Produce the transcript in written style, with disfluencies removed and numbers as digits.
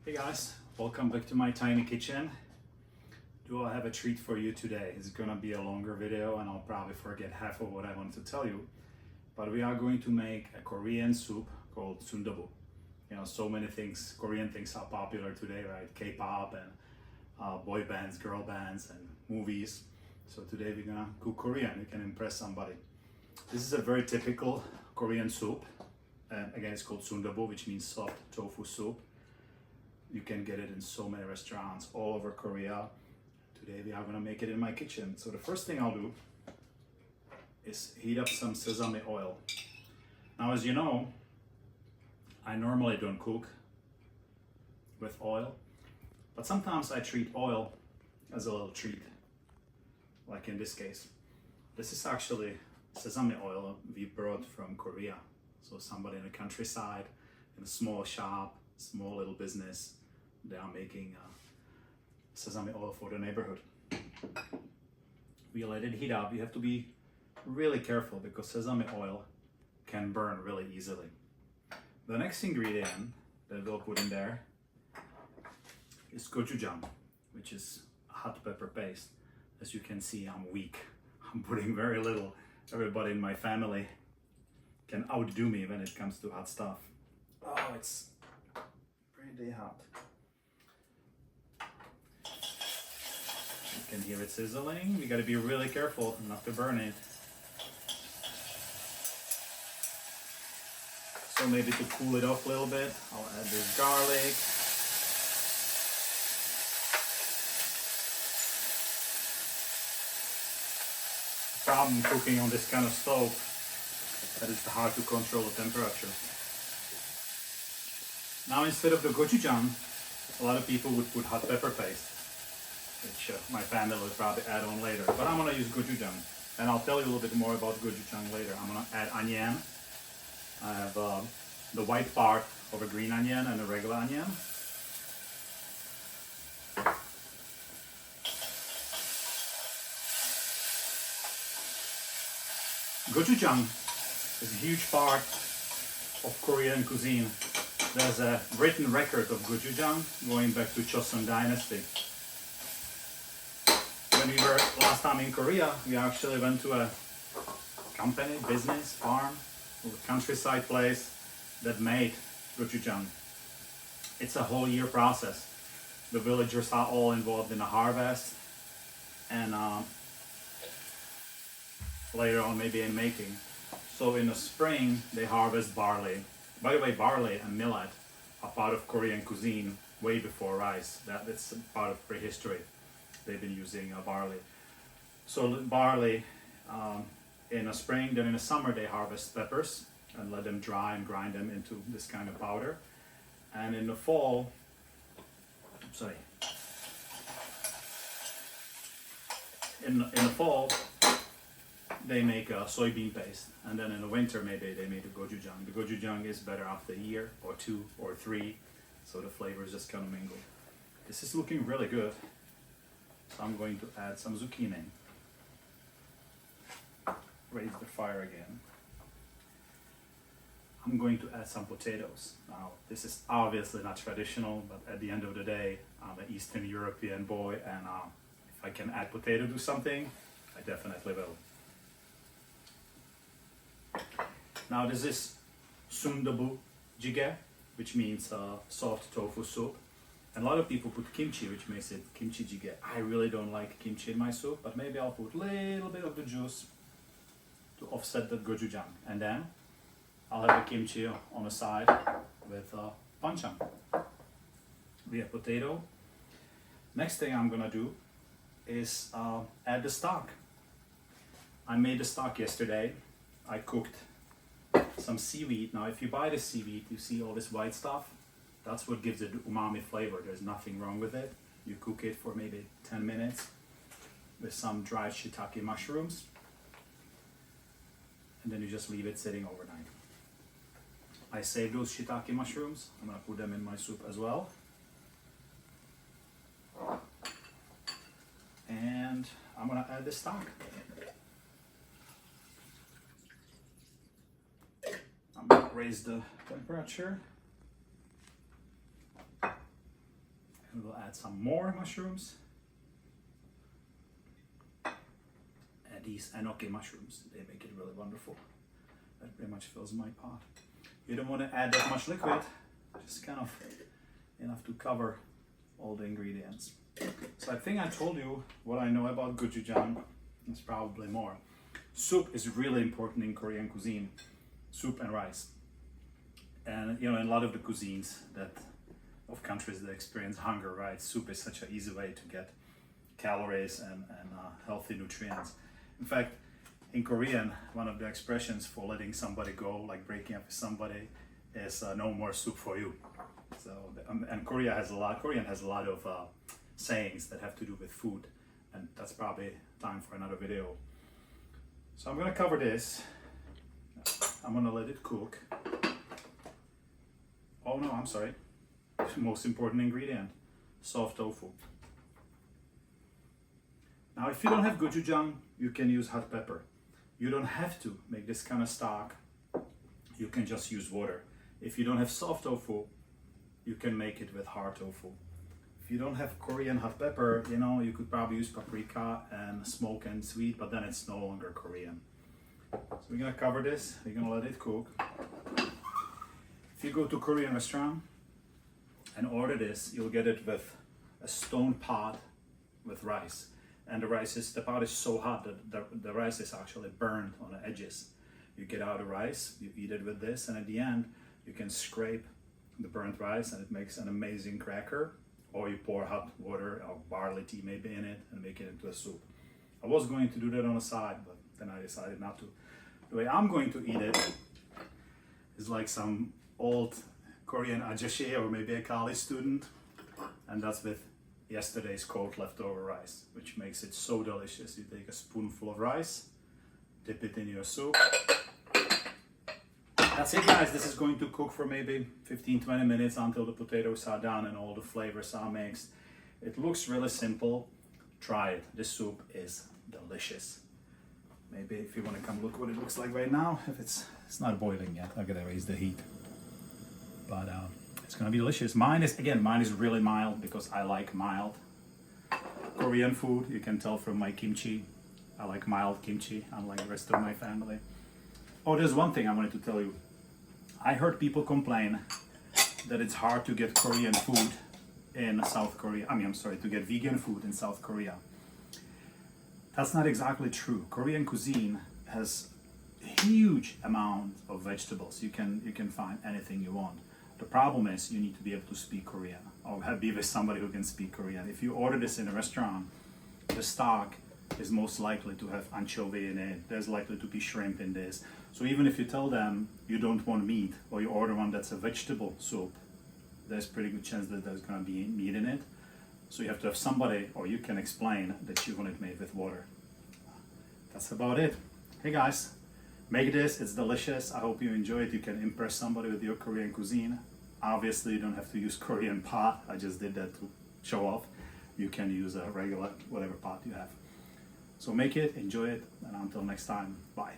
Hey guys, welcome back to my tiny kitchen. Do I have a treat for you today? It's gonna be a longer video and I'll probably forget half of what I wanted to tell you. But we are going to make a Korean soup called Sundubu. You know, so many things, Korean things are popular today, right? K-pop and boy bands, girl bands and movies. So today we're gonna cook Korean. We can impress somebody. This is a very typical Korean soup. Again, it's called Sundubu, which means soft tofu soup. You can get it in so many restaurants all over Korea. Today we are gonna make it in my kitchen. So the first thing I'll do is heat up some sesame oil. Now, as you know, I normally don't cook with oil, but sometimes I treat oil as a little treat, like in this case. This is actually sesame oil we brought from Korea. So somebody in the countryside, in a small shop, small little business, they are making sesame oil for the neighborhood. We let it heat up. You have to be really careful because sesame oil can burn really easily. The next ingredient that we'll put in there is gochujang, which is hot pepper paste. As you can see, I'm weak. I'm putting very little. Everybody in my family can outdo me when it comes to hot stuff. Oh, it's pretty hot. You can hear it sizzling. We gotta be really careful not to burn it. So maybe to cool it off a little bit, I'll add this garlic. The problem cooking on this kind of stove that it's hard to control the temperature. Now, instead of the gochujang, a lot of people would put hot pepper paste, which my family will probably add on later. But I'm gonna use gochujang, and I'll tell you a little bit more about gochujang later. I'm gonna add onion. I have the white part of a green onion and a regular onion. Gochujang is a huge part of Korean cuisine. There's a written record of gochujang going back to Joseon Dynasty. When we were last time in Korea, we actually went to a company, business, farm, a countryside place that made gochujang. It's a whole year process. The villagers are all involved in the harvest and later on maybe in making. So in the spring they harvest barley. By the way, barley and millet are part of Korean cuisine way before rice. That's part of prehistory. They've been using barley. So barley in the spring, then in the summer they harvest peppers and let them dry and grind them into this kind of powder. And in the fall, in the fall, they make a soybean paste, and then in the winter maybe they make a gochujang. The gochujang is better after a year or 2 or 3, so the flavors just kind of mingle. This is looking really good, so I'm going to add some zucchini. Raise the fire again. I'm going to add some potatoes. Now, this is obviously not traditional, but at the end of the day, I'm an Eastern European boy, and if I can add potato to something, I definitely will. Now, this is Sundubu Jjigae, which means soft tofu soup. And a lot of people put kimchi, which makes it kimchi jjigae. I really don't like kimchi in my soup, but maybe I'll put a little bit of the juice to offset the gochujang. And then I'll have the kimchi on the side with banchan. We have potato. Next thing I'm gonna do is add the stock. I made the stock yesterday. I cooked some seaweed. Now, if you buy the seaweed, you see all this white stuff. That's what gives it umami flavor. There's nothing wrong with it. You cook it for maybe 10 minutes with some dried shiitake mushrooms, and then you just leave it sitting overnight. I saved those shiitake mushrooms. I'm gonna put them in my soup as well. And I'm gonna add the stock. I'm gonna raise the temperature. add some more mushrooms. And these enoki mushrooms, they make it really wonderful. That pretty much fills my pot. You don't want to add that much liquid, just kind of enough to cover all the ingredients. So I think I told you what I know about gochujang. There's probably more. Soup is really important in Korean cuisine. Soup and rice. And you know, in a lot of the cuisines of countries that experience hunger, right? Soup is such an easy way to get calories and healthy nutrients. In fact, in Korean, one of the expressions for letting somebody go, like breaking up with somebody, is no more soup for you. So, and Korean has a lot of sayings that have to do with food, and that's probably time for another video. So I'm gonna cover this. I'm gonna let it cook. Oh no, I'm sorry. Most important ingredient, soft tofu. Now, if you don't have gochujang, you can use hot pepper. You don't have to make this kind of stock. You can just use water. If you don't have soft tofu, you can make it with hard tofu. If you don't have Korean hot pepper, you know, you could probably use paprika and smoke and sweet, but then it's no longer Korean. So we're gonna cover this, we're gonna let it cook. If you go to a Korean restaurant and order this, you'll get it with a stone pot with rice. And the pot is so hot that the rice is actually burned on the edges. You get out the rice, you eat it with this, and at the end, you can scrape the burnt rice and it makes an amazing cracker. Or you pour hot water or barley tea maybe in it and make it into a soup. I was going to do that on the side, but then I decided not to. The way I'm going to eat it is like some old Korean ajashi or maybe a college student, and that's with yesterday's cold leftover rice, which makes it so delicious. You take a spoonful of rice, dip it in your soup. That's it, guys. This is going to cook for maybe 15-20 minutes until the potatoes are done and all the flavors are mixed. It looks really simple. Try it. This soup is delicious. Maybe if you want to come look what it looks like right now, if it's not boiling yet. I gotta raise the heat. But it's gonna be delicious. Mine is really mild because I like mild Korean food. You can tell from my kimchi. I like mild kimchi, unlike the rest of my family. Oh, there's one thing I wanted to tell you. I heard people complain that it's hard to get Korean food in South Korea. To get vegan food in South Korea. That's not exactly true. Korean cuisine has a huge amount of vegetables. You can find anything you want. The problem is you need to be able to speak Korean or be with somebody who can speak Korean. If you order this in a restaurant, the stock is most likely to have anchovy in it. There's likely to be shrimp in this. So even if you tell them you don't want meat or you order one that's a vegetable soup, there's pretty good chance that there's gonna be meat in it. So you have to have somebody, or you can explain that you want it made with water. That's about it. Hey guys, make this, it's delicious. I hope you enjoy it. You can impress somebody with your Korean cuisine. Obviously you don't have to use Korean pot. I just did that to show off. You can use a regular, whatever pot you have. So make it, enjoy it, and until next time, bye.